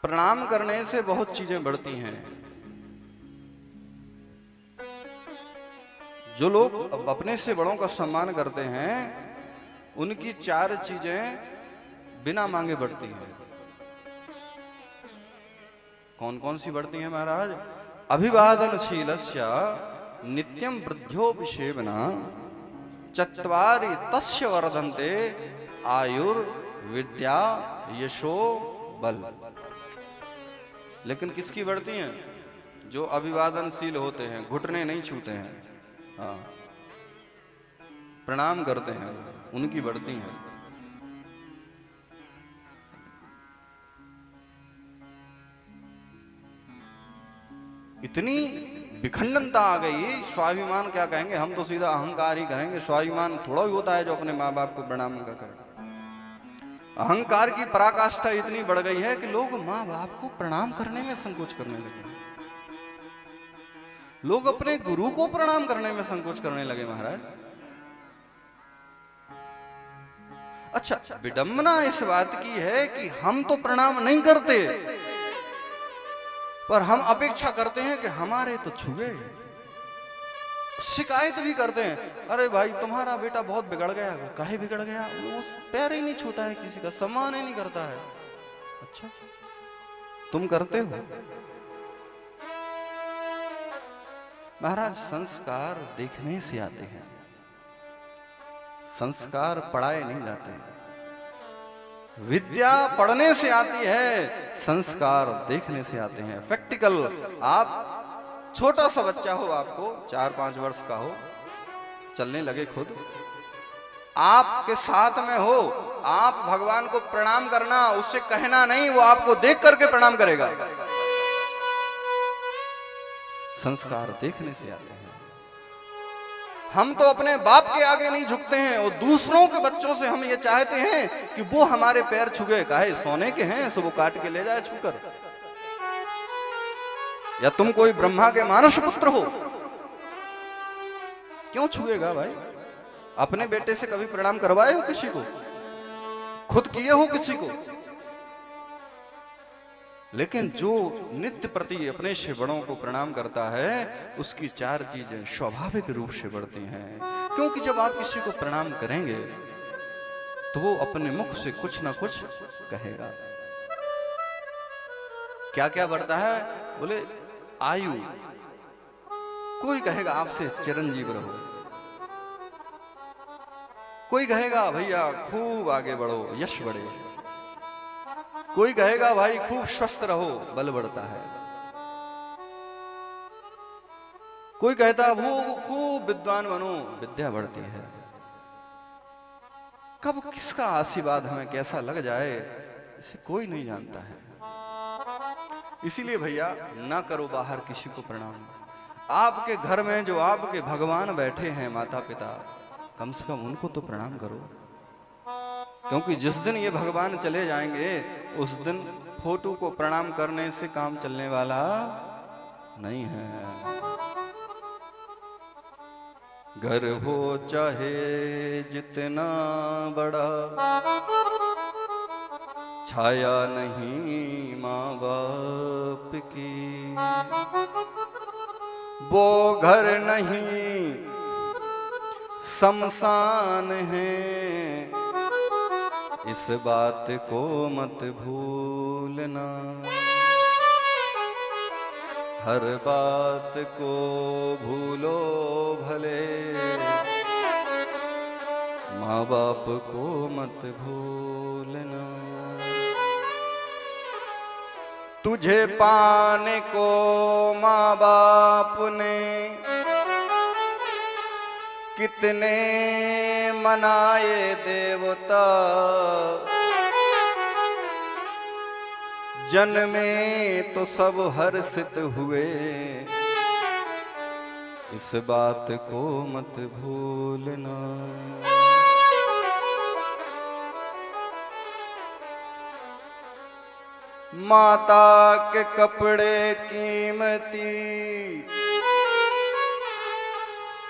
प्रणाम करने से बहुत चीजें बढ़ती हैं। जो लोग अपने से बड़ों का सम्मान करते हैं उनकी चार चीजें बिना मांगे बढ़ती हैं। कौन कौन सी बढ़ती हैं महाराज? अभिवादनशीलस्य नित्यं वृद्ध्योपसेवना चत्वारि तस्य वर्धन्ते आयुर्विद्या यशो बल। लेकिन किसकी बढ़ती हैं? जो अभिवादनशील होते हैं, घुटने नहीं छूते हैं, हाँ, प्रणाम करते हैं, उनकी बढ़ती हैं। इतनी विखंडनता आ गई, स्वाभिमान क्या कहेंगे, हम तो सीधा अहंकार ही कहेंगे। स्वाभिमान थोड़ा ही होता है जो अपने माँ बाप को प्रणाम का करे। अहंकार की पराकाष्ठा इतनी बढ़ गई है कि लोग माँ बाप को प्रणाम करने में संकोच करने लगे। लोग अपने गुरु को प्रणाम करने में संकोच करने लगे महाराज। अच्छा, विडंबना इस बात की है कि हम तो प्रणाम नहीं करते, पर हम अपेक्षा करते हैं कि हमारे तो छुए। शिकायत भी करते हैं, अरे भाई तुम्हारा बेटा बहुत बिगड़ गया। काहे बिगड़ गया? वो पैर ही नहीं छूता है, किसी का सम्मान ही नहीं करता है। अच्छा, तुम करते हो? महाराज, संस्कार देखने से आते हैं, संस्कार पढ़ाए नहीं जाते हैं। विद्या पढ़ने से आती है, संस्कार देखने से आते हैं। प्रैक्टिकल। आप छोटा सा बच्चा हो, आपको 4-5 वर्ष का हो, चलने लगे खुद, आपके साथ में हो, आप भगवान को प्रणाम करना, उससे कहना नहीं, वो आपको देख करके प्रणाम करेगा। संस्कार देखने से आते हैं। हम तो अपने बाप के आगे नहीं झुकते हैं, और दूसरों के बच्चों से हम ये चाहते हैं कि वो हमारे पैर छुए। काहे? सोने के हैं, सो वो काट के ले जाए छूकर। या तुम कोई ब्रह्मा के मानस पुत्र हो, क्यों छुएगा भाई? अपने बेटे से कभी प्रणाम करवाए हो किसी को? खुद किए हो किसी को? लेकिन जो नित्य प्रति अपने से बड़ों को प्रणाम करता है, उसकी चार चीजें स्वाभाविक रूप से बढ़ती हैं। क्योंकि जब आप किसी को प्रणाम करेंगे तो वो अपने मुख से कुछ ना कुछ कहेगा। क्या क्या बढ़ता है? बोले आयु, कोई कहेगा आपसे चिरंजीव रहो, कोई कहेगा भैया खूब आगे बढ़ो, यश बढ़े, कोई कहेगा भाई खूब स्वस्थ रहो, बल बढ़ता है, कोई कहता वो खूब विद्वान बनो, विद्या बढ़ती है। कब किसका आशीर्वाद हमें कैसा लग जाए, इसे कोई नहीं जानता है। इसीलिए भैया ना करो बाहर किसी को प्रणाम। आपके घर में जो आपके भगवान बैठे हैं, माता पिता, कम से कम उनको तो प्रणाम करो। क्योंकि जिस दिन ये भगवान चले जाएंगे, उस दिन फोटो को प्रणाम करने से काम चलने वाला नहीं है। घर हो चाहे जितना बड़ा, छाया नहीं माँ बाप की। वो घर नहीं शमशान है, इस बात को मत भूलना। हर बात को भूलो भले, माँ बाप को मत भूलना। तुझे पाने को माँ बाप ने कितने मनाए देवता, जन्मे तो सब हर्षित हुए, इस बात को मत भूलना। माता के कपड़े कीमती,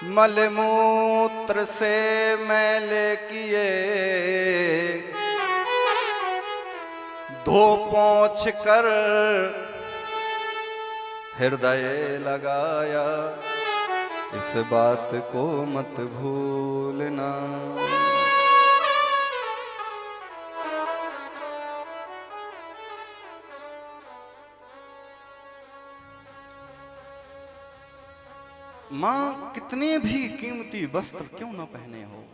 मलमूत्र से मैले किए, धो पोंछ कर हृदय लगाया, इस बात को मत भूलना। मां कितने भी कीमती वस्त्र क्यों न पहने हो,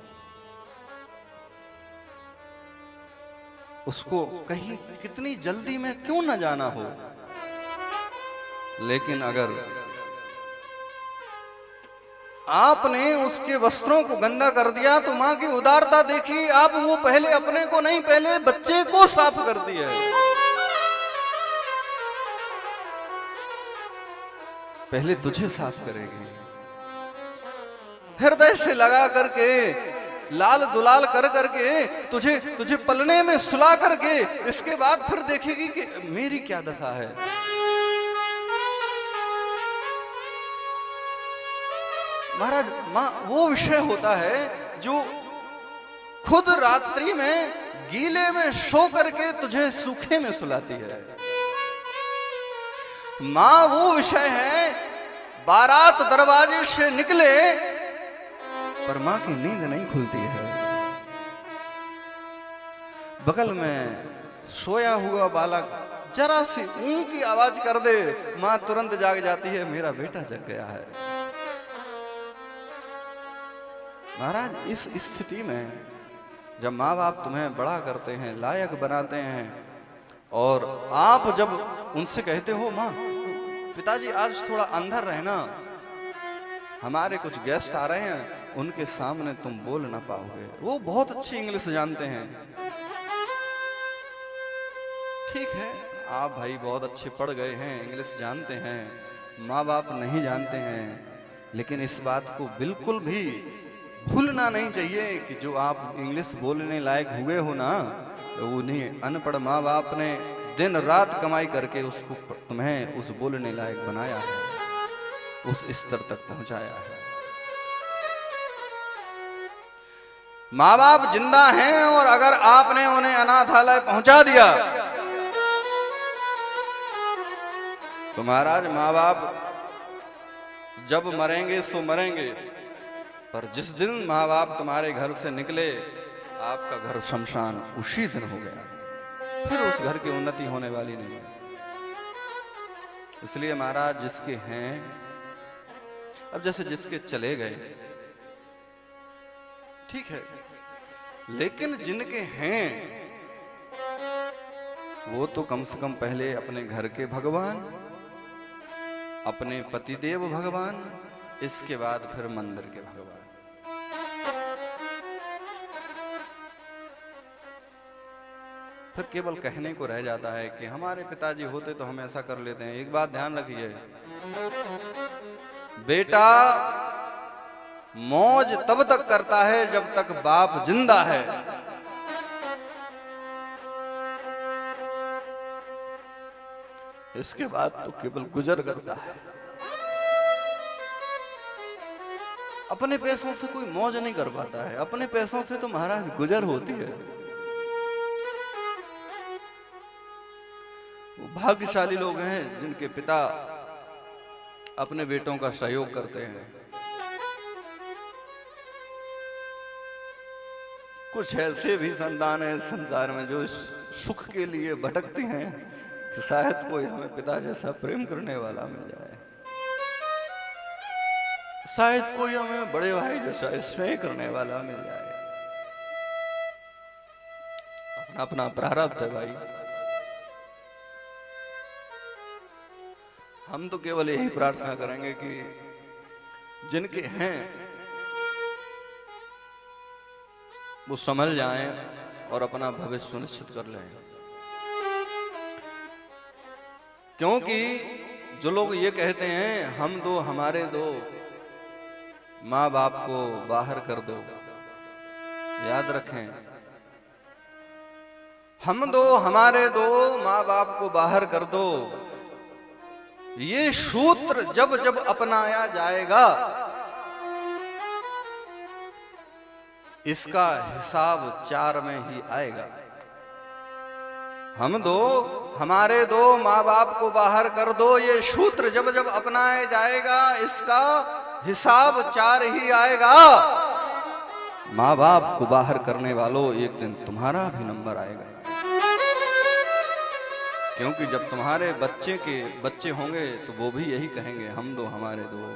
उसको कहीं कितनी जल्दी में क्यों न जाना हो, लेकिन अगर आपने उसके वस्त्रों को गंदा कर दिया तो मां की उदारता देखी, आप वो पहले अपने को नहीं, पहले बच्चे को साफ करती है। पहले तुझे साफ करेगी, हृदय से लगा करके, लाल दुलाल कर करके, तुझे पलने में सुला करके, इसके बाद फिर देखेगी कि मेरी क्या दशा है। महाराज, मां वो विषय होता है जो खुद रात्रि में गीले में सो करके तुझे सूखे में सुलाती है। मां वो विषय है, बारात दरवाजे से निकले पर मां की नींद नहीं खुलती है। बगल में सोया हुआ बालक जरा सी ऊं की आवाज कर दे, मां तुरंत जाग जाती है, मेरा बेटा जग गया है। महाराज, इस स्थिति में जब माँ बाप तुम्हें बड़ा करते हैं, लायक बनाते हैं, और आप जब उनसे कहते हो, माँ पिताजी आज थोड़ा अंदर रहना, हमारे कुछ गेस्ट आ रहे हैं, उनके सामने तुम बोल ना पाओगे। वो बहुत अच्छी इंग्लिश जानते हैं। ठीक है, आप भाई बहुत अच्छे पढ़ गए हैं, इंग्लिश जानते हैं, माँ बाप नहीं जानते हैं, लेकिन इस बात को बिल्कुल भी भूलना नहीं चाहिए कि जो आप इंग्लिश बोलने लायक हुए हो ना, तो उन्हीं अनपढ़ माँ बाप ने दिन रात कमाई करके उसको, तुम्हें उस बोलने लायक बनाया है, उस स्तर तक पहुंचाया है। माँ बाप जिंदा हैं, और अगर आपने उन्हें अनाथालय पहुंचा दिया तो महाराज, माँ बाप जब मरेंगे सो मरेंगे, पर जिस दिन माँ बाप तुम्हारे घर से निकले, आपका घर शमशान उसी दिन हो गया, फिर उस घर की उन्नति होने वाली नहीं है। इसलिए महाराज, जिसके हैं, अब जैसे जिसके चले गए ठीक है, लेकिन जिनके हैं वो तो कम से कम पहले अपने घर के भगवान, अपने पतिदेव भगवान, इसके बाद फिर मंदिर के भगवान। फिर केवल कहने को रह जाता है कि हमारे पिताजी होते तो हम ऐसा कर लेते हैं। एक बात ध्यान रखिए, बेटा मौज तब तक करता है जब तक बाप जिंदा है। इसके बाद तो केवल गुजर करता है। अपने पैसों से कोई मौज नहीं कर पाता है, अपने पैसों से तो महाराज गुजर होती है। वो भाग्यशाली लोग हैं जिनके पिता अपने बेटों का सहयोग करते हैं। कुछ ऐसे भी संतान है संसार में जो सुख के लिए भटकते हैं कि शायद कोई हमें पिता जैसा प्रेम करने वाला मिल जाए, शायद कोई हमें बड़े भाई जैसा स्नेह करने वाला मिल जाए। अपना अपना प्रारब्ध है भाई। हम तो केवल यही प्रार्थना करेंगे कि जिनके हैं वो समझ जाएं और अपना भविष्य सुनिश्चित कर लें। क्योंकि जो लोग ये कहते हैं हम दो हमारे दो, माँ बाप को बाहर कर दो, याद रखें, हम दो हमारे दो, माँ बाप को बाहर कर दो, ये सूत्र जब जब अपनाया जाएगा इसका हिसाब 4 में ही आएगा। हम दो, हमारे दो, माँ बाप को बाहर कर दो, ये सूत्र जब जब अपनाया जाएगा इसका हिसाब 4 ही आएगा। माँ बाप को बाहर करने वालों, एक दिन तुम्हारा भी नंबर आएगा। क्योंकि जब तुम्हारे बच्चे के बच्चे होंगे तो वो भी यही कहेंगे, हम दो, हमारे दो।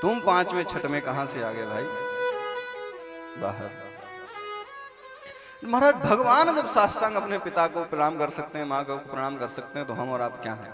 तुम 5वें 6वें कहां से आ गए भाई बाहर। महाराज भगवान जब साष्टांग अपने पिता को प्रणाम कर सकते हैं, माँ को प्रणाम कर सकते हैं, तो हम और आप क्या हैं?